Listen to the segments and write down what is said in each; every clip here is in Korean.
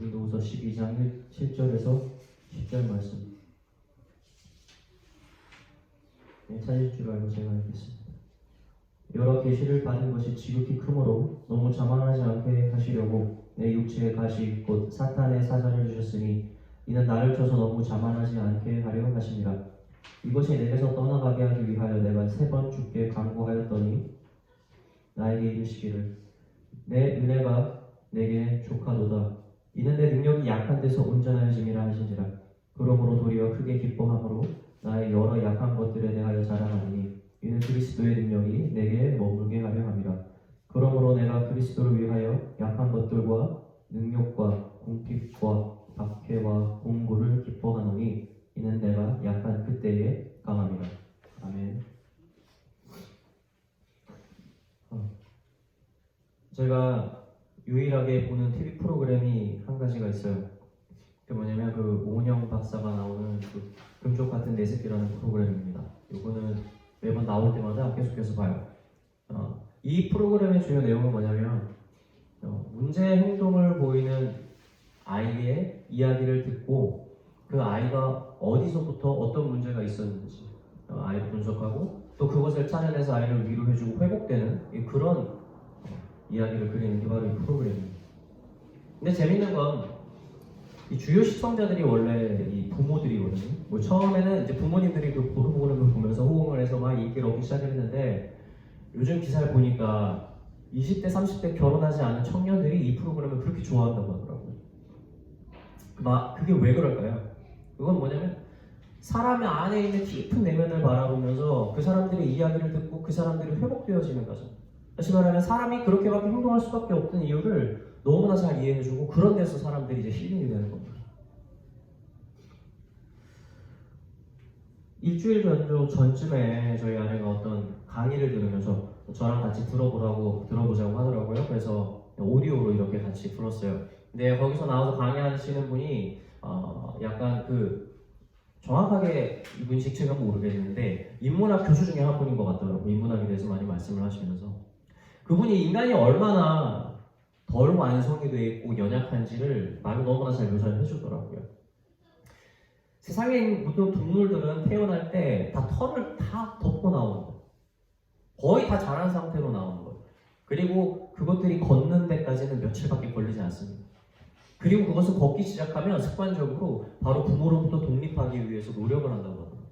고린도후서 12장 7절에서 10절 말씀. 찾을 줄 알고 제가 읽겠습니다. 여러 계시를 받은 것이 지극히 크므로 너무 자만하지 않게 하시려고 내 육체의 가시 곧 사탄의 사자를 주셨으니 이는 나를 쳐서 너무 자만하지 않게 하려 하심이라. 이것이 내게서 떠나가게 하기 위하여 내가 3번 주께 간구하였더니 나에게 이르시기를 내 은혜가 내게 족하도다. 이는 내 능력이 약한 데서 온전하여짐이라 하신지라. 그러므로 도리어 크게 기뻐함으로 나의 여러 약한 것들에 대하여 자랑하니 이는 그리스도의 능력이 내게 머물게 하려 함이라. 그러므로 내가 그리스도를 위하여 약한 것들과 능력과 궁핍과 박해와 공고를 기뻐하노니 이는 내가 약한 그때에 강함이라. 아멘. 제가 유일하게 보는 TV 프로그램이 한 가지가 있어요. 그 뭐냐면 그 오은영 박사가 나오는 그 금쪽 같은 내 새끼라는 프로그램입니다. 이거는 매번 나올 때마다 계속해서 봐요. 이 프로그램의 주요 내용은 뭐냐면 문제 행동을 보이는 아이의 이야기를 듣고 그 아이가 어디서부터 어떤 문제가 있었는지 아이를 분석하고 또 그것을 찾아내서 아이를 위로해주고 회복되는 그런 이야기를 그리는 게 바로 이 프로그램입니다. 근데 재밌는 건 이 주요 시청자들이 원래 이 부모들이거든요. 뭐 처음에는 이제 부모님들이 그 프로그램을 보면서 호응을 해서 막 인기를 얻기 시작했는데 요즘 기사를 보니까 20대, 30대 결혼하지 않은 청년들이 이 프로그램을 그렇게 좋아한다고 하더라고요. 그게 왜 그럴까요? 그건 뭐냐면 사람의 안에 있는 깊은 내면을 바라보면서 그 사람들의 이야기를 듣고 그 사람들이 회복되어지는 거죠. 다시 말하면 사람이 그렇게밖에 행동할 수밖에 없던 이유를 너무나 잘 이해해주고 그런 데서 사람들이 이제 힐링이 되는 겁니다. 일주일 전쯤에 저희 아내가 어떤 강의를 들으면서 저랑 같이 들어보자고 하더라고요. 그래서 오디오로 이렇게 같이 들었어요. 근데 거기서 나와서 강의하시는 분이 약간 정확하게 이분 직책은 모르겠는데 인문학 교수 중에 한 분인 것 같더라고요. 인문학에 대해서 많이 말씀을 하시면서 그분이 인간이 얼마나 덜 완성이 되어 있고 연약한지를 말로 너무나 잘 묘사를 해주더라고요. 세상에 모든 동물들은 태어날 때 다 털을 다 덮고 나오는 거예요. 거의 다 자란 상태로 나오는 거예요. 그리고 그것들이 걷는 데까지는 며칠밖에 걸리지 않습니다. 그리고 그것을 걷기 시작하면 습관적으로 바로 부모로부터 독립하기 위해서 노력을 한다고 하더라고요.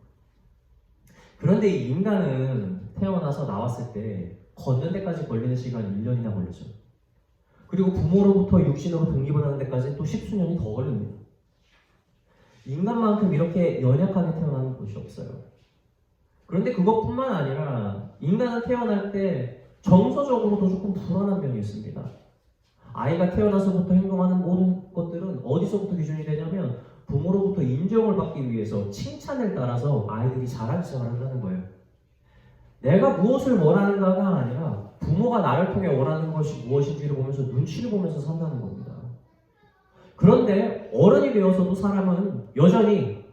그런데 이 인간은 태어나서 나왔을 때 걷는 데까지 걸리는 시간이 1년이나 걸리죠. 그리고 부모로부터 육신으로 독립을 하는 데까지 또 10수년이 더 걸립니다. 인간만큼 이렇게 연약하게 태어나는 곳이 없어요. 그런데 그것뿐만 아니라 인간은 태어날 때 정서적으로도 조금 불안한 면이 있습니다. 아이가 태어나서부터 행동하는 모든 것들은 어디서부터 기준이 되냐면 부모로부터 인정을 받기 위해서 칭찬을 따라서 아이들이 자라기 시작한다는 거예요. 내가 무엇을 원하는가가 아니라 부모가 나를 통해 원하는 것이 무엇인지를 보면서 눈치를 보면서 산다는 겁니다. 그런데 어른이 되어서도 사람은 여전히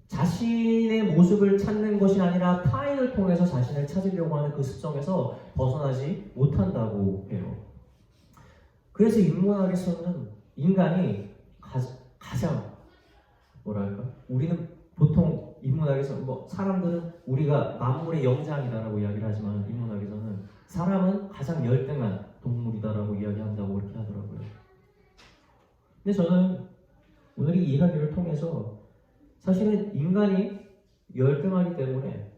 자신의 모습을 찾는 것이 아니라 타인을 통해서 자신을 찾으려고 하는 그 습성에서 벗어나지 못한다고 해요. 그래서 인문학에서는 인간이 가장 우리는 보통 인문학에서 사람들은 우리가 만물의 영장이다라고 이야기를 하지만 인문학에서는 사람은 가장 열등한 동물이다라고 이야기한다고 그렇게 하더라고요. 근데 저는 오늘 이 이야기를 통해서 사실은 인간이 열등하기 때문에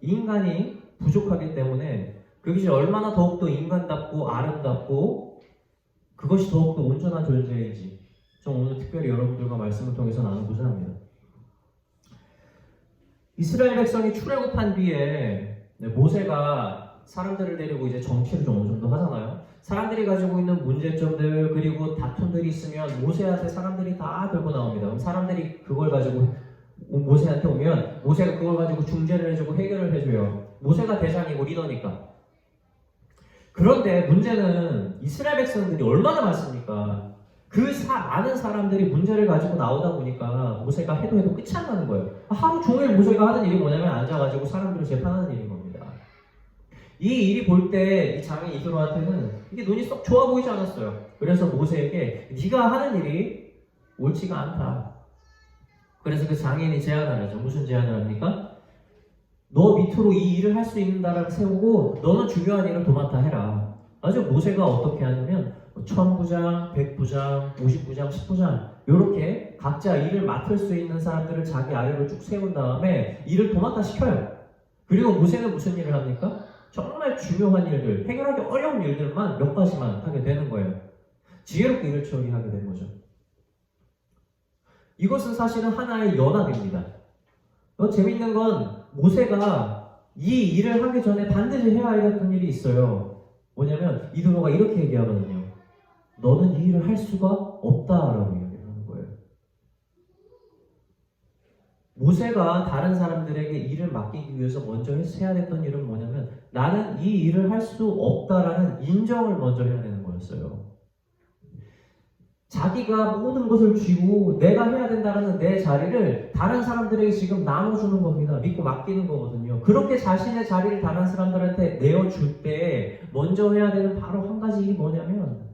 인간이 부족하기 때문에 그것이 얼마나 더욱더 인간답고 아름답고 그것이 더욱더 온전한 존재인지 저는 오늘 특별히 여러분들과 말씀을 통해서 나누고자 합니다. 이스라엘 백성이 출애굽한 뒤에 모세가 사람들을 데리고 이제 정치를 좀 어느 정도 하잖아요. 사람들이 가지고 있는 문제점들 그리고 다툼들이 있으면 모세한테 사람들이 다 들고 나옵니다. 그럼 사람들이 그걸 가지고 모세한테 오면 모세가 그걸 가지고 중재를 해주고 해결을 해줘요. 모세가 대장이고 리더니까. 그런데 문제는 이스라엘 백성들이 얼마나 많습니까? 많은 사람들이 문제를 가지고 나오다 보니까 모세가 해도 끝이 안 나는 거예요. 하루 종일 모세가 하는 일이 뭐냐면 앉아가지고 사람들을 재판하는 일인 겁니다. 이 일이 볼 때 이 장인 이스라엘한테는 이게 눈이 썩 좋아 보이지 않았어요. 그래서 모세에게 네가 하는 일이 옳지가 않다. 그래서 그 장인이 제안을 하죠. 무슨 제안을 합니까? 너 밑으로 이 일을 할 수 있는 나라를 세우고 너는 중요한 일을 도맡아 해라. 아주 모세가 어떻게 하냐면 1000부장, 100부장, 50부장, 10부장 이렇게 각자 일을 맡을 수 있는 사람들을 자기 아래로 쭉 세운 다음에 일을 도맡아 시켜요. 그리고 모세는 무슨 일을 합니까? 정말 중요한 일들, 해결하기 어려운 일들만 몇 가지만 하게 되는 거예요. 지혜롭게 일을 처리하게 된 거죠. 이것은 사실은 하나의 연합입니다. 재밌는 건 모세가 이 일을 하기 전에 반드시 해야 했던 일이 있어요. 뭐냐면 이드로가 이렇게 얘기하거든요. 너는 이 일을 할 수가 없다라고 얘기하는 거예요. 모세가 다른 사람들에게 일을 맡기기 위해서 먼저 해야 됐던 일은 뭐냐면 나는 이 일을 할 수 없다라는 인정을 먼저 해야 되는 거였어요. 자기가 모든 것을 쥐고 내가 해야 된다는 내 자리를 다른 사람들에게 지금 나눠주는 겁니다. 믿고 맡기는 거거든요. 그렇게 자신의 자리를 다른 사람들한테 내어줄 때 먼저 해야 되는 바로 한 가지 일이 뭐냐면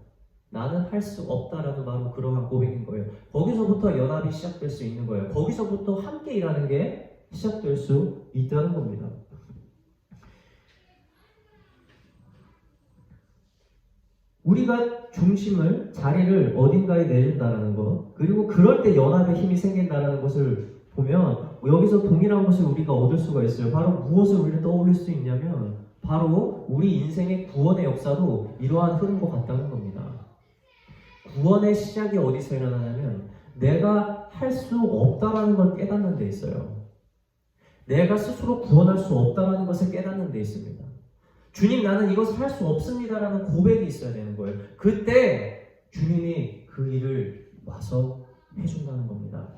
나는 할 수 없다라는 바로 그러한 고백인 거예요. 거기서부터 연합이 시작될 수 있는 거예요. 거기서부터 함께 일하는 게 시작될 수 있다는 겁니다. 우리가 중심을, 자리를 어딘가에 내준다는 것, 그리고 그럴 때 연합의 힘이 생긴다는 것을 보면 여기서 동일한 것을 우리가 얻을 수가 있어요. 바로 무엇을 우리는 떠올릴 수 있냐면 바로 우리 인생의 구원의 역사도 이러한 흐름과 같다는 겁니다. 구원의 시작이 어디서 일어나냐면 내가 할 수 없다라는 걸 깨닫는 데 있어요. 내가 스스로 구원할 수 없다라는 것을 깨닫는 데 있습니다. 주님, 나는 이것을 할 수 없습니다라는 고백이 있어야 되는 거예요. 그때 주님이 그 일을 와서 해준다는 겁니다.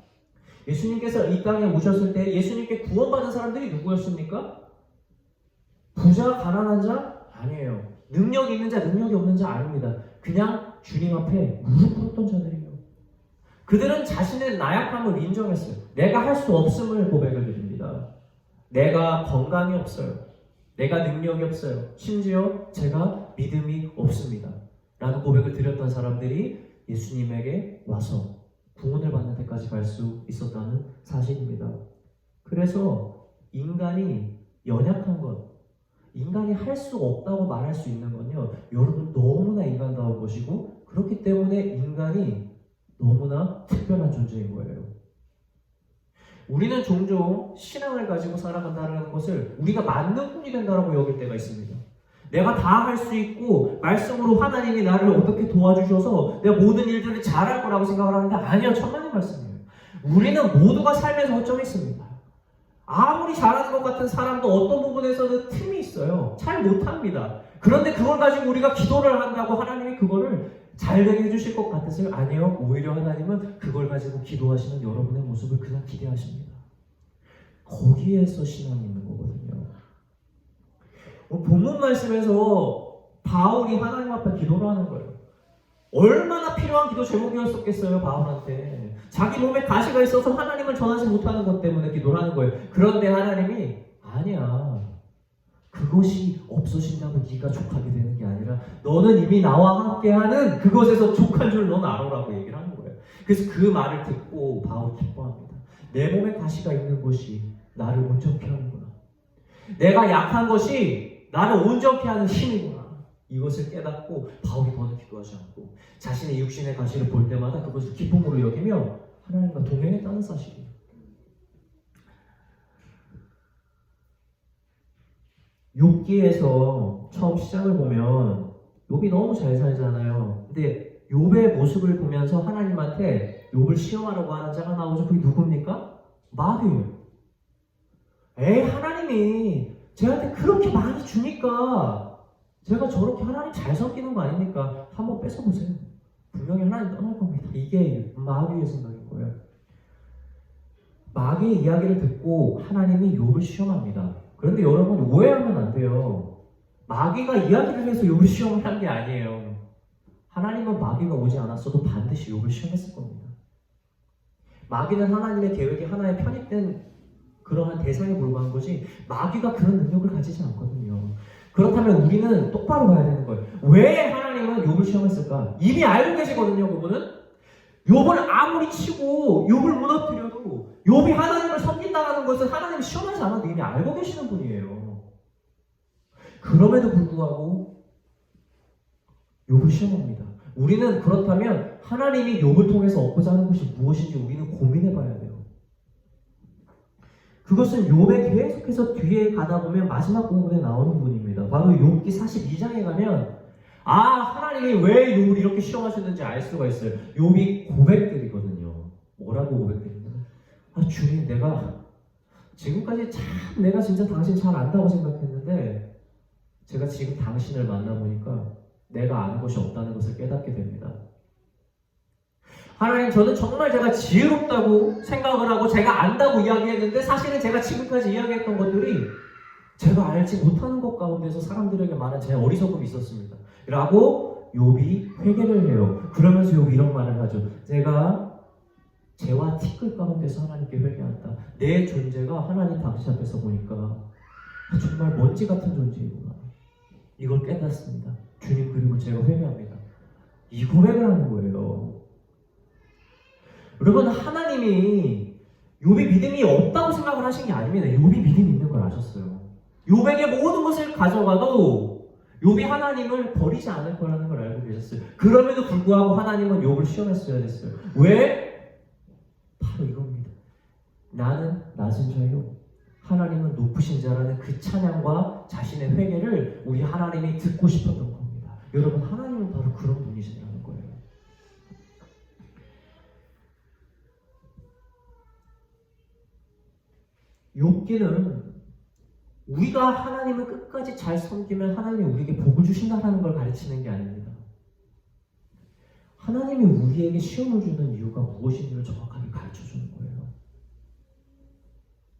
예수님께서 이 땅에 오셨을 때 예수님께 구원받은 사람들이 누구였습니까? 부자, 가난한 자? 아니에요. 능력이 있는 자, 능력이 없는 자 아닙니다. 그냥 주님 앞에 무릎 꿇었던 자들이에요. 그들은 자신의 나약함을 인정했어요. 내가 할 수 없음을 고백을 드립니다. 내가 건강이 없어요. 내가 능력이 없어요. 심지어 제가 믿음이 없습니다. 라는 고백을 드렸던 사람들이 예수님에게 와서 구원을 받는 데까지 갈 수 있었다는 사실입니다. 그래서 인간이 연약한 것, 인간이 할 수 없다고 말할 수 있는 건요, 여러분 너무나 인간다운 것이고 그렇기 때문에 인간이 너무나 특별한 존재인 거예요. 우리는 종종 신앙을 가지고 살아간다는 것을 우리가 만능꾼이 된다고 여길 때가 있습니다. 내가 다 할 수 있고 말씀으로 하나님이 나를 어떻게 도와주셔서 내가 모든 일들을 잘할 거라고 생각을 하는데 아니요, 천만의 말씀이에요. 우리는 모두가 삶에서 허점이 있습니다. 아무리 잘하는 것 같은 사람도 어떤 부분에서는 틈이 있어요. 잘 못합니다. 그런데 그걸 가지고 우리가 기도를 한다고 하나님이 그거를 잘 되게 해주실 것 같으세요? 아니요. 오히려 하나님은 그걸 가지고 기도하시는 여러분의 모습을 그냥 기대하십니다. 거기에서 신앙이 있는 거거든요. 본문 말씀에서 바울이 하나님 앞에 기도를 하는 거예요. 얼마나 필요한 기도 제목이었었겠어요, 바울한테. 자기 몸에 가시가 있어서 하나님을 전하지 못하는 것 때문에 기도를 하는 거예요. 그런데 하나님이 아니야. 그것이 없어진다고 네가 족하게 되는 게 아니라 너는 이미 나와 함께하는 그것에서 족한 줄 넌 알아라고 얘기를 하는 거예요. 그래서 그 말을 듣고 바울이 기뻐합니다. 내 몸에 가시가 있는 것이 나를 온전케 하는구나. 내가 약한 것이 나를 온전케 하는 힘이구나. 이것을 깨닫고 바울이 더는 기도하지 않고 자신의 육신의 가시를 볼 때마다 그것을 기쁨으로 여기며 하나님과 동행했다는 사실이에요. 욥기에서 처음 시작을 보면 욥이 너무 잘 살잖아요. 근데 욥의 모습을 보면서 하나님한테 욥을 시험하려고 하는 자가 나오죠. 그게 누굽니까? 마귀예요. 하나님이 제한테 그렇게 많이 주니까 제가 저렇게 하나님 잘 섬기는 거 아닙니까? 한번 뺏어보세요. 분명히 하나님 떠날 겁니다. 이게 마귀의 생각인 거예요. 마귀의 이야기를 듣고 하나님이 욥을 시험합니다. 그런데 여러분 오해하면 안 돼요. 마귀가 이야기를 해서 욥을 시험을 한 게 아니에요. 하나님은 마귀가 오지 않았어도 반드시 욥을 시험했을 겁니다. 마귀는 하나님의 계획에 하나의 편입된 그러한 대상에 불과한 거지 마귀가 그런 능력을 가지지 않거든요. 그렇다면 우리는 똑바로 봐야 되는 거예요. 왜 하나님은 욥을 시험했을까? 이미 알고 계시거든요, 그분은. 욥을 아무리 치고 욥을 무너뜨려도 욥이 하나님을 섬긴다는 것은 하나님이 시험하지 않아도 이미 알고 계시는 분이에요. 그럼에도 불구하고 욥을 시험합니다. 우리는 그렇다면 하나님이 욥을 통해서 얻고자 하는 것이 무엇인지 우리는 고민해 봐야 돼요. 그것은 욥에 계속해서 뒤에 가다 보면 마지막 부분에 나오는 부분입니다. 바로 욥기 42장에 가면 하나님이 왜 욥을 이렇게 시험하셨는지 알 수가 있어요. 욥이 고백들이거든요. 뭐라고 고백드리냐? 주님, 내가 지금까지 참 내가 진짜 당신 잘 안다고 생각했는데 제가 지금 당신을 만나보니까 내가 아는 것이 없다는 것을 깨닫게 됩니다. 하나님, 저는 정말 제가 지혜롭다고 생각을 하고 제가 안다고 이야기했는데 사실은 제가 지금까지 이야기했던 것들이 제가 알지 못하는 것 가운데서 사람들에게 말한 제 어리석음이 있었습니다. 라고 욥이 회개를 해요. 그러면서 욥이 이런 말을 하죠. 제가 죄와 티끌 가운데서 하나님께 회개한다. 내 존재가 하나님 당신 앞에서 보니까 정말 먼지 같은 존재이구나. 이걸 깨닫습니다. 주님, 그리고 제가 회개합니다. 이 고백을 하는 거예요. 여러분, 하나님이 욥이 믿음이 없다고 생각을 하신 게 아닙니다. 욥이 믿음이 있는 걸 아셨어요. 욥에게 모든 것을 가져가도 욥이 하나님을 버리지 않을 거라는 걸 알고 계셨어요. 그럼에도 불구하고 하나님은 욥을 시험했어야 됐어요. 왜? 바로 이겁니다. 나는 낮은 자요, 하나님은 높으신 자라는 그 찬양과 자신의 회개를 우리 하나님이 듣고 싶었던 겁니다. 여러분, 하나님은 바로 그런 분이시라는 거예요. 욥기는 우리가 하나님을 끝까지 잘 섬기면 하나님이 우리에게 복을 주신다는 걸 가르치는 게 아닙니다. 하나님이 우리에게 시험을 주는 이유가 무엇인지를 정확하게 가르쳐주는 거예요.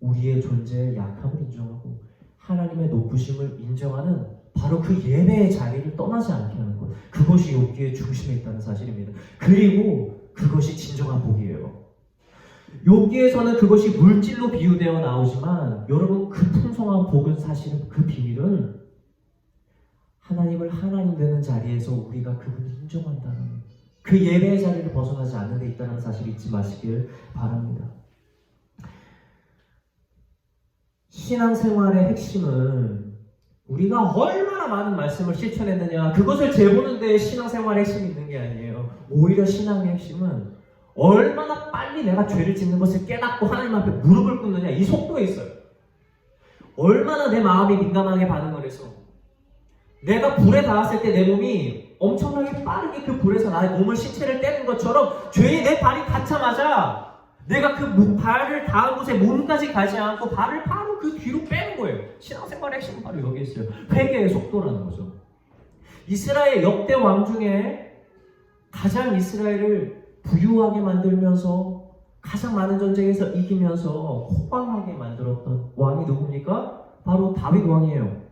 우리의 존재의 약함을 인정하고 하나님의 높으심을 인정하는 바로 그 예배의 자리를 떠나지 않게 하는 것, 그것이 욥기의 중심에 있다는 사실입니다. 그리고 그것이 진정한 복이에요. 욥기에서는 그것이 물질로 비유되어 나오지만 여러분, 그 풍성한 복은 사실은 그 비밀은 하나님을 하나님 되는 자리에서 우리가 그분을 인정한다는 그 예배의 자리를 벗어나지 않는 데 있다는 사실을 잊지 마시길 바랍니다. 신앙생활의 핵심은 우리가 얼마나 많은 말씀을 실천했느냐, 그것을 재보는 데 신앙생활의 핵심이 있는 게 아니에요. 오히려 신앙의 핵심은 얼마나 빨리 내가 죄를 짓는 것을 깨닫고 하나님 앞에 무릎을 꿇느냐, 이 속도에 있어요. 얼마나 내 마음이 민감하게 반응을 해서 내가 불에 닿았을 때 내 몸이 엄청나게 빠르게 그 불에서 나의 몸을, 신체를 떼는 것처럼 죄에 내 발이 닿자마자 내가 그 발을 닿은 곳에 몸까지 가지 않고 발을 바로 그 뒤로 빼는 거예요. 신앙생활의 핵심은 바로 여기 있어요. 회개의 속도라는 거죠. 이스라엘 역대 왕 중에 가장 이스라엘을 부유하게 만들면서 가장 많은 전쟁에서 이기면서 호강하게 만들었던 왕이 누굽니까? 바로 다윗 왕이에요.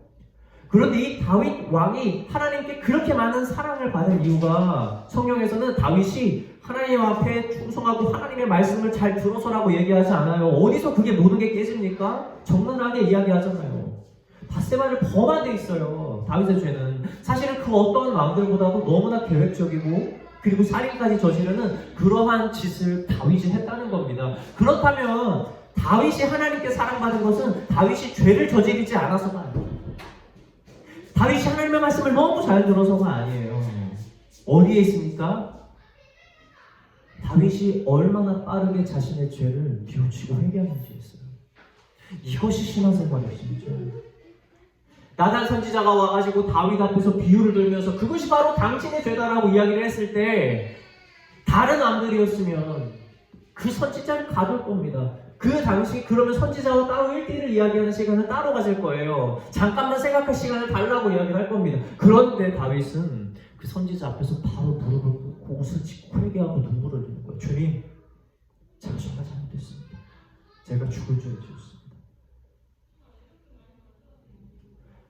그런데 이 다윗 왕이 하나님께 그렇게 많은 사랑을 받은 이유가, 성경에서는 다윗이 하나님 앞에 충성하고 하나님의 말씀을 잘 들어서라고 얘기하지 않아요. 어디서 그게 모든 게 깨집니까? 적나라하게 이야기하잖아요. 밧세바를 범한 데 있어요. 다윗의 죄는 사실은 그 어떤 왕들보다도 너무나 계획적이고 그리고 살인까지 저지르는 그러한 짓을 다윗이 했다는 겁니다. 그렇다면 다윗이 하나님께 사랑받은 것은 다윗이 죄를 저지르지 않아서가 아니에요. 다윗이 하나님의 말씀을 너무 잘 들어서가 아니에요. 어디에 있습니까? 다윗이 얼마나 빠르게 자신의 죄를 뉘우치고 회개하는지 있어요. 이것이 신앙생활의 핵심이죠. 나단 선지자가 와가지고 다윗 앞에서 비유를 들면서 그것이 바로 당신의 죄다라고 이야기를 했을 때 다른 왕들이었으면 그 선지자를 가둘 겁니다. 그 당시 그러면 선지자와 따로 1대1을 이야기하는 시간을 따로 가질 거예요. 잠깐만 생각할 시간을 달라고 이야기할 겁니다. 그런데 다윗은 그 선지자 앞에서 바로 무릎을 꿇고 옷을 찢고 회개하고 눈물을 흘리는 거예요. 주님, 제가 정말 잘못했습니다. 제가 죽을 죄를 지었습니다.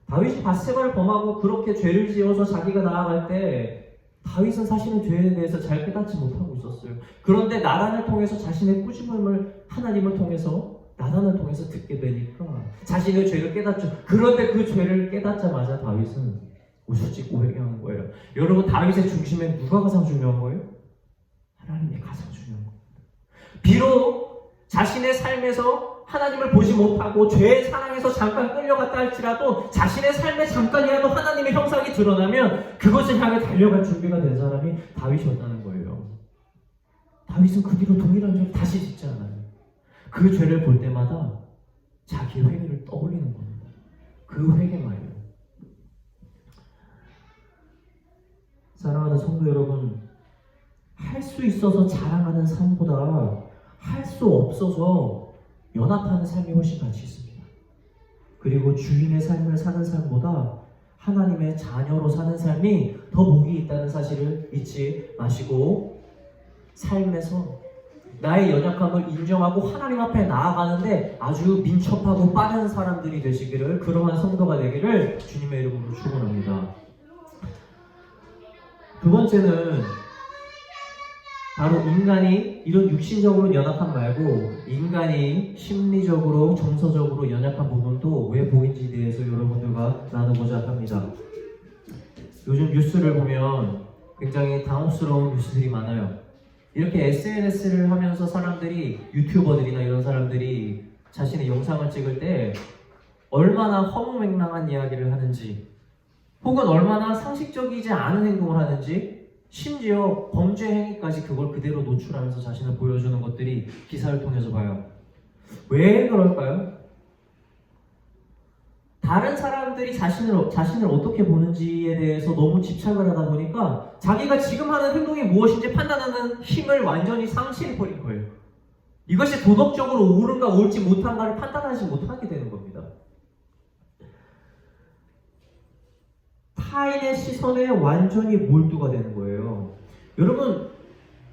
다윗이 밧세바를 범하고 그렇게 죄를 지어서 자기가 나아갈 때 다윗은 사실은 죄에 대해서 잘 깨닫지 못하고 있었어요. 그런데 나단을 통해서 자신의 꾸짖음을 하나님을 통해서 나단을 통해서 듣게 되니까 자신의 죄를 깨닫죠. 그런데 그 죄를 깨닫자마자 다윗은 옷을 찢고 회개하는 거예요. 여러분, 다윗의 중심에 누가 가장 중요한 거예요? 하나님이 가장 중요한 겁니다. 비록 자신의 삶에서 하나님을 보지 못하고 죄의 사랑에서 잠깐 끌려갔다 할지라도 자신의 삶에 잠깐이라도 하나님의 형상이 드러나면 그것을 향해 달려갈 준비가 된 사람이 다윗이었다는 거예요. 다윗은 그 뒤로 동일한 죄를 다시 짓지 않아요. 그 죄를 볼 때마다 자기의 회개를 떠올리는 겁니다. 그 회개 말이에요. 사랑하는 성도 여러분, 할 수 있어서 자랑하는 삶보다 할 수 없어서 연합하는 삶이 훨씬 가치 있습니다. 그리고 주인의 삶을 사는 삶보다 하나님의 자녀로 사는 삶이 더 복이 있다는 사실을 잊지 마시고, 삶에서 나의 연약함을 인정하고 하나님 앞에 나아가는데 아주 민첩하고 빠른 사람들이 되시기를, 그러한 성도가 되기를 주님의 이름으로 축원합니다. 두 번째는 바로 인간이 이런 육신적으로 연약함 말고 인간이 심리적으로 정서적으로 연약한 부분도 왜 보인지에 대해서 여러분들과 나눠보자 합니다. 요즘 뉴스를 보면 굉장히 당혹스러운 뉴스들이 많아요. 이렇게 SNS를 하면서 사람들이, 유튜버들이나 이런 사람들이 자신의 영상을 찍을 때 얼마나 허무맹랑한 이야기를 하는지, 혹은 얼마나 상식적이지 않은 행동을 하는지, 심지어 범죄 행위까지 그걸 그대로 노출하면서 자신을 보여주는 것들이 기사를 통해서 봐요. 왜 그럴까요? 다른 사람들이 자신을 어떻게 보는지에 대해서 너무 집착을 하다 보니까 자기가 지금 하는 행동이 무엇인지 판단하는 힘을 완전히 상실해버린 거예요. 이것이 도덕적으로 옳은가 옳지 못한가를 판단하지 못하게 되는 겁니다. 타인의 시선에 완전히 몰두가 되는 거예요. 여러분,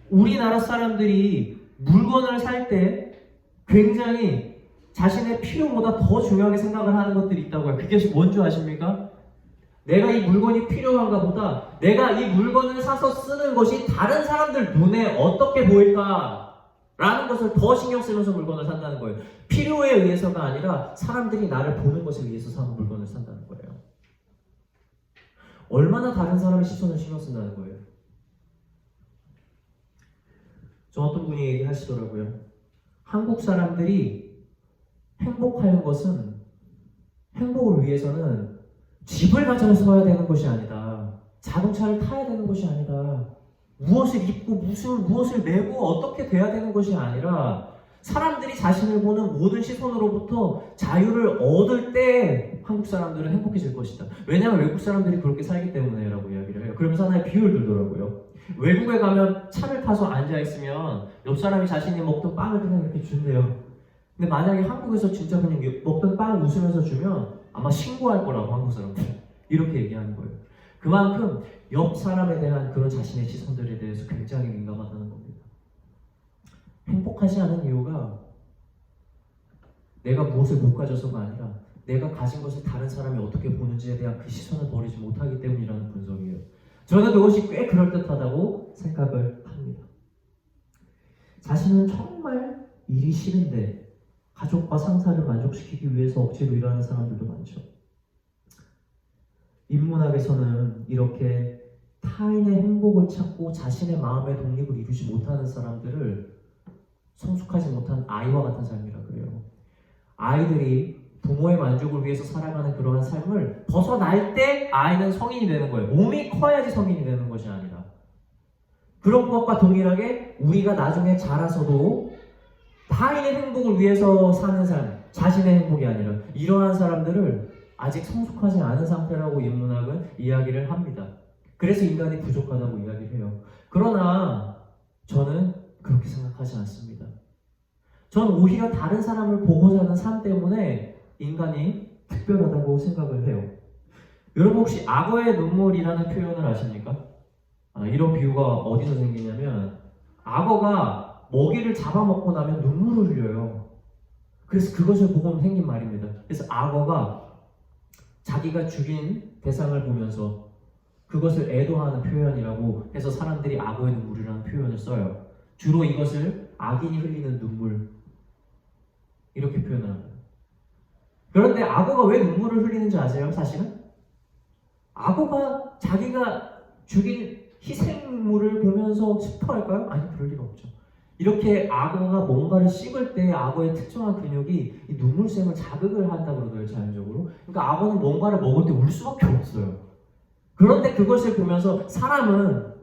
우리나라 사람들이 물건을 살 때 굉장히 자신의 필요보다 더 중요하게 생각을 하는 것들이 있다고 해요. 그게 뭔지 아십니까? 내가 이 물건이 필요한가 보다 내가 이 물건을 사서 쓰는 것이 다른 사람들 눈에 어떻게 보일까 라는 것을 더 신경 쓰면서 물건을 산다는 거예요. 필요에 의해서가 아니라 사람들이 나를 보는 것에 의해서 사는 물건을 산다는 거예요. 얼마나 다른 사람의 시선을 신경 쓴다는 거예요. 저 어떤 분이 얘기하시더라고요. 한국 사람들이 행복하는 것은, 행복을 위해서는 집을 가져서야 되는 것이 아니다, 자동차를 타야 되는 것이 아니다, 무엇을 입고 무엇을 메고 어떻게 돼야 되는 것이 아니라 사람들이 자신을 보는 모든 시선으로부터 자유를 얻을 때 한국 사람들은 행복해질 것이다. 왜냐하면 외국 사람들이 그렇게 살기 때문에 라고 이야기를 해요. 그러면서 하나의 비유를 들더라고요. 외국에 가면 차를 타서 앉아있으면 옆 사람이 자신이 먹던 빵을 그냥 이렇게 준대요. 근데 만약에 한국에서 진짜 그냥 먹던 빵 웃으면서 주면 아마 신고할 거라고, 한국 사람들 이렇게 얘기하는 거예요. 그만큼 옆 사람에 대한 그런 자신의 시선들에 대해서 굉장히 민감하다는 겁니다. 행복하지 않은 이유가 내가 무엇을 못 가져서가 아니라 내가 가진 것을 다른 사람이 어떻게 보는지에 대한 그 시선을 버리지 못하기 때문이라는 분석이에요. 저는 그것이 꽤 그럴듯하다고 생각을 합니다. 자신은 정말 일이 싫은데 가족과 상사를 만족시키기 위해서 억지로 일하는 사람들도 많죠. 인문학에서는 이렇게 타인의 행복을 찾고 자신의 마음의 독립을 이루지 못하는 사람들을 성숙하지 못한 아이와 같은 삶이라 그래요. 아이들이 부모의 만족을 위해서 살아가는 그러한 삶을 벗어날 때 아이는 성인이 되는 거예요. 몸이 커야지 성인이 되는 것이 아니라. 그런 것과 동일하게 우리가 나중에 자라서도 타인의 행복을 위해서 사는 삶, 자신의 행복이 아니라, 이러한 사람들을 아직 성숙하지 않은 상태라고 인문학은 이야기를 합니다. 그래서 인간이 부족하다고 이야기를 해요. 그러나 저는 그렇게 생각하지 않습니다. 저는 오히려 다른 사람을 보고 사는 삶 때문에 인간이 특별하다고 생각을 해요. 여러분, 혹시 악어의 눈물이라는 표현을 아십니까? 이런 비유가 어디서 생기냐면, 악어가 먹이를 잡아먹고 나면 눈물을 흘려요. 그래서 그것을 보고 생긴 말입니다. 그래서 악어가 자기가 죽인 대상을 보면서 그것을 애도하는 표현이라고 해서 사람들이 악어의 눈물이라는 표현을 써요. 주로 이것을 악인이 흘리는 눈물, 이렇게 표현을 합니다. 그런데 악어가 왜 눈물을 흘리는지 아세요? 사실은? 악어가 자기가 죽인 희생물을 보면서 슬퍼할까요? 아니, 그럴 리가 없죠. 이렇게 악어가 뭔가를 씹을 때 악어의 특정한 근육이 이 눈물샘을 자극을 한다고 그러더라고요, 자연적으로. 그러니까 악어는 뭔가를 먹을 때 울 수밖에 없어요. 그런데 그것을 보면서 사람은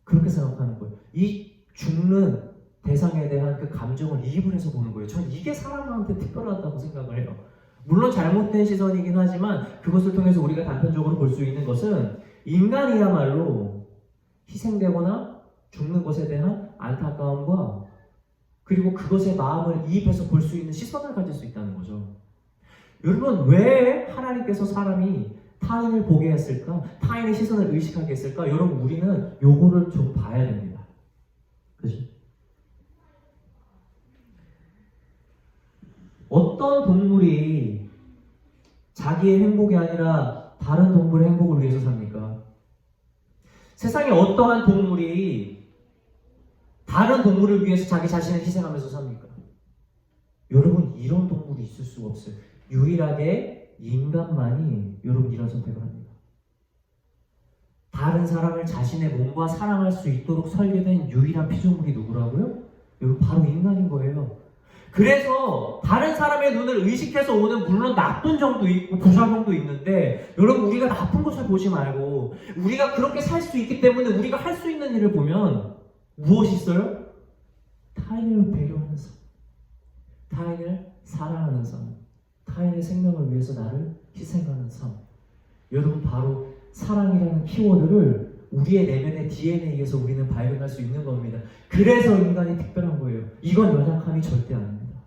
그렇게 생각하는 거예요. 이 죽는 대상에 대한 그 감정을 이입을 해서 보는 거예요. 저는 이게 사람한테 특별하다고 생각을 해요. 물론 잘못된 시선이긴 하지만 그것을 통해서 우리가 단편적으로 볼 수 있는 것은 인간이야말로 희생되거나 죽는 것에 대한 안타까움과 그리고 그것의 마음을 이입해서 볼 수 있는 시선을 가질 수 있다는 거죠. 여러분, 왜 하나님께서 사람이 타인을 보게 했을까? 타인의 시선을 의식하게 했을까? 여러분, 우리는 요거를 좀 봐야 됩니다. 그죠? 어떤 동물이 자기의 행복이 아니라 다른 동물의 행복을 위해서 삽니까? 세상에 어떠한 동물이 다른 동물을 위해서 자기 자신을 희생하면서 삽니까? 여러분, 이런 동물이 있을 수가 없어요. 유일하게 인간만이 여러분 이런 선택을 합니다. 다른 사람을 자신의 몸과 사랑할 수 있도록 설계된 유일한 피조물이 누구라고요? 여러분, 바로 인간인 거예요. 그래서 다른 사람의 눈을 의식해서 오는 물론 나쁜 점도 있고 부작용도 있는데 여러분, 우리가 나쁜 것을 보지 말고 우리가 그렇게 살 수 있기 때문에 우리가 할 수 있는 일을 보면 무엇이 있어요? 타인을 배려하는 삶, 타인을 사랑하는 삶, 타인의 생명을 위해서 나를 희생하는 삶. 여러분, 바로 사랑이라는 키워드를 우리의 내면의 DNA에서 우리는 발견할 수 있는 겁니다. 그래서 인간이 특별한 거예요. 이건 연약함이 절대 아닙니다.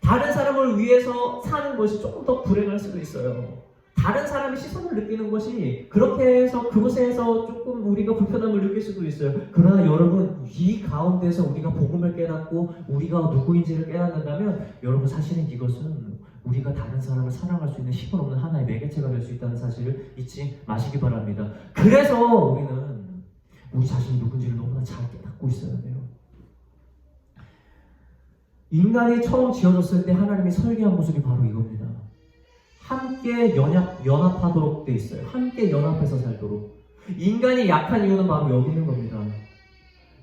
다른 사람을 위해서 사는 것이 조금 더 불행할 수도 있어요. 다른 사람의 시선을 느끼는 것이 그렇게 해서 그것에서 조금 우리가 불편함을 느낄 수도 있어요. 그러나 여러분, 이 가운데서 우리가 복음을 깨닫고 우리가 누구인지를 깨닫는다면 여러분, 사실은 이것은 우리가 다른 사람을 사랑할 수 있는 힘은 없는 하나의 매개체가 될 수 있다는 사실을 잊지 마시기 바랍니다. 그래서 우리는 우리 자신이 누군지를 너무나 잘 깨닫고 있어야 돼요. 인간이 처음 지어졌을 때 하나님이 설계한 모습이 바로 이겁니다. 함께 연합하도록 돼 있어요. 함께 연합해서 살도록. 인간이 약한 이유는 바로 여기 있는 겁니다.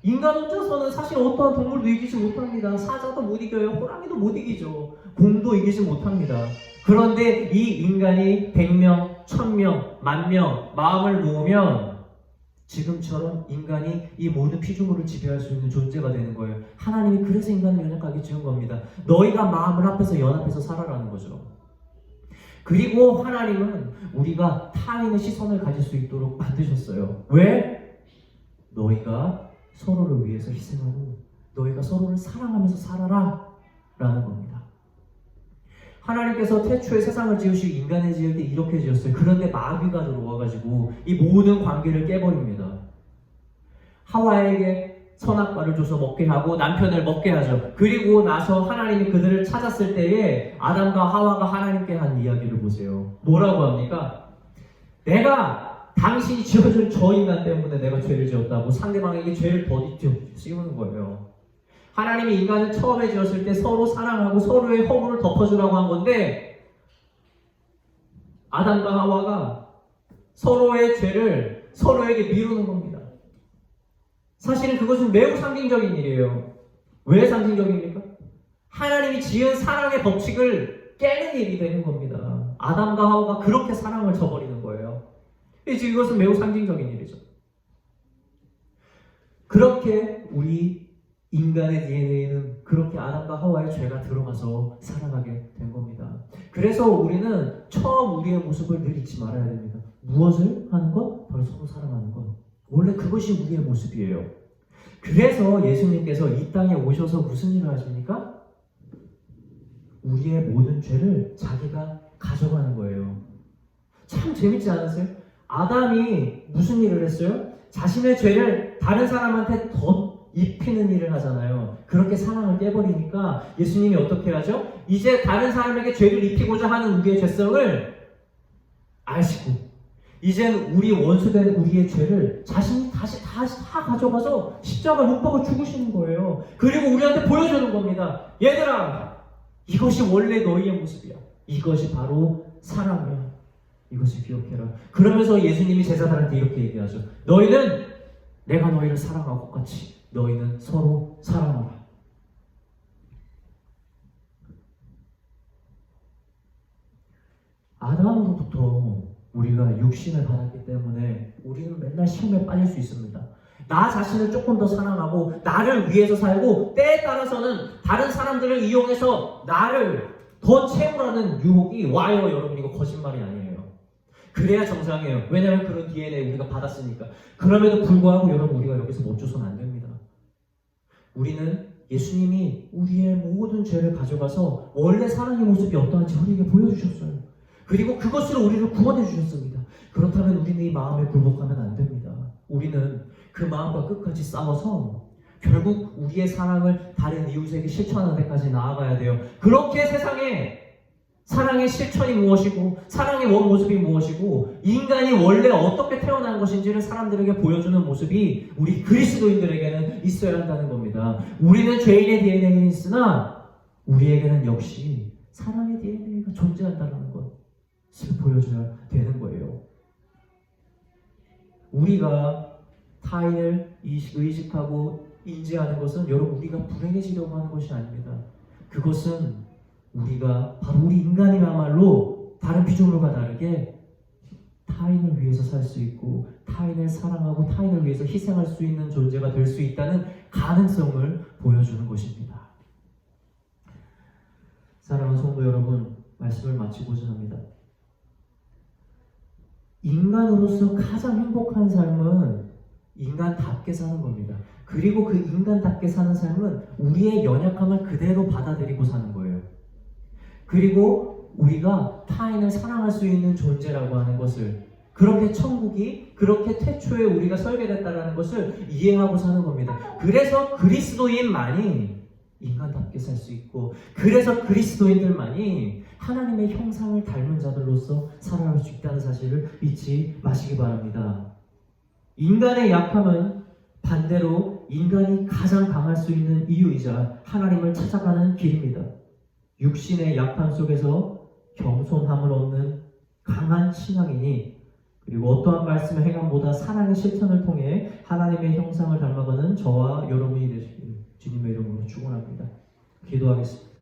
인간 혼자서는 사실 어떠한 동물도 이기지 못합니다. 사자도 못 이겨요. 호랑이도 못 이기죠. 곰도 이기지 못합니다. 그런데 이 인간이 100명, 1000명, 10,000명 마음을 모으면 지금처럼 인간이 이 모든 피조물을 지배할 수 있는 존재가 되는 거예요. 하나님이 그래서 인간을 연약하게 지은 겁니다. 너희가 마음을 합해서 연합해서 살아라는 거죠. 그리고 하나님은 우리가 타인의 시선을 가질 수 있도록 만드셨어요. 왜? 너희가 서로를 위해서 희생하고 너희가 서로를 사랑하면서 살아라 라는 겁니다. 하나님께서 태초에 세상을 지으시고 인간을 지을 때 이렇게 지었어요. 그런데 마귀가 들어와가지고 이 모든 관계를 깨버립니다. 하와에게 선악과를 줘서 먹게 하고 남편을 먹게 하죠. 그리고 나서 하나님이 그들을 찾았을 때에 아담과 하와가 하나님께 한 이야기를 보세요. 뭐라고 합니까? 내가 당신이 지어준 저 인간 때문에 내가 죄를 지었다고 상대방에게 죄를 더 씌우는 거예요. 하나님이 인간을 처음에 지었을 때 서로 사랑하고 서로의 허물을 덮어주라고 한 건데 아담과 하와가 서로의 죄를 서로에게 미루는 겁니다. 사실은 그것은 매우 상징적인 일이에요. 왜 상징적입니까? 하나님이 지은 사랑의 법칙을 깨는 일이 되는 겁니다. 아담과 하와가 그렇게 사랑을 저버리는 거예요. 이것은 매우 상징적인 일이죠. 그렇게 우리 인간의 DNA는 그렇게 아담과 하와의 죄가 들어가서 살아가게 된 겁니다. 그래서 우리는 처음 우리의 모습을 늘 잊지 말아야 됩니다. 무엇을 하는 것? 바로 서로 사랑하는 것. 원래 그것이 우리의 모습이에요. 그래서 예수님께서 이 땅에 오셔서 무슨 일을 하십니까? 우리의 모든 죄를 자기가 가져가는 거예요. 참 재밌지 않으세요? 아담이 무슨 일을 했어요? 자신의 죄를 다른 사람한테 더 입히는 일을 하잖아요. 그렇게 사랑을 깨버리니까 예수님이 어떻게 하죠? 이제 다른 사람에게 죄를 입히고자 하는 우리의 죄성을 아시고 이젠 우리 원수된 우리의 죄를 자신이 다시 다 가져가서 십자가 못 박아 죽으시는 거예요. 그리고 우리한테 보여주는 겁니다. 얘들아, 이것이 원래 너희의 모습이야. 이것이 바로 사랑이야. 이것을 기억해라. 그러면서 예수님이 제자들한테 이렇게 얘기하죠. 너희는 내가 너희를 사랑한 것 같이 너희는 서로 사랑하라. 아담으로부터 우리가 육신을 받았기 때문에 우리는 맨날 시험에 빠질 수 있습니다. 나 자신을 조금 더 사랑하고 나를 위해서 살고 때에 따라서는 다른 사람들을 이용해서 나를 더 채우라는 유혹이 와요. 여러분, 이거 거짓말이 아니에요. 그래야 정상이에요. 왜냐하면 그런 DNA 우리가 받았으니까. 그럼에도 불구하고 여러분, 우리가 여기서 멈춰서는 안 됩니다. 우리는 예수님이 우리의 모든 죄를 가져가서 원래 사랑의 모습이 어떠한지 우리에게 보여주셨어요. 그리고 그것으로 우리를 구원해 주셨습니다. 그렇다면 우리는 이 마음에 굴복하면 안 됩니다. 우리는 그 마음과 끝까지 싸워서 결국 우리의 사랑을 다른 이웃에게 실천하는 데까지 나아가야 돼요. 그렇게 세상에 사랑의 실천이 무엇이고 사랑의 원 모습이 무엇이고 인간이 원래 어떻게 태어난 것인지를 사람들에게 보여주는 모습이 우리 그리스도인들에게는 있어야 한다는 겁니다. 우리는 죄인의 DNA는 있으나 우리에게는 역시 사랑의 DNA가 존재한다는 것을 보여줘야 되는 거예요. 우리가 타인을 의식하고 인지하는 것은 여러분 우리가 불행해지려고 하는 것이 아닙니다. 그것은 우리가 바로 우리 인간이야말로 다른 피조물과 다르게 타인을 위해서 살 수 있고 타인을 사랑하고 타인을 위해서 희생할 수 있는 존재가 될 수 있다는 가능성을 보여주는 것입니다. 사랑하는 성도 여러분, 말씀을 마치고자 합니다. 인간으로서 가장 행복한 삶은 인간답게 사는 겁니다. 그리고 그 인간답게 사는 삶은 우리의 연약함을 그대로 받아들이고 사는 거예요. 그리고 우리가 타인을 사랑할 수 있는 존재라고 하는 것을, 그렇게 천국이 그렇게 태초에 우리가 설계됐다는 것을 이해하고 사는 겁니다. 그래서 그리스도인만이 인간답게 살 수 있고, 그래서 그리스도인들만이 하나님의 형상을 닮은 자들로서 살아갈 수 있다는 사실을 잊지 마시기 바랍니다. 인간의 약함은 반대로 인간이 가장 강할 수 있는 이유이자 하나님을 찾아가는 길입니다. 육신의 약함 속에서 겸손함을 얻는 강한 신앙이니, 그리고 어떠한 말씀의 행함보다 사랑의 실천을 통해 하나님의 형상을 닮아가는 저와 여러분이 되시길 주님의 이름으로 축원합니다. 기도하겠습니다.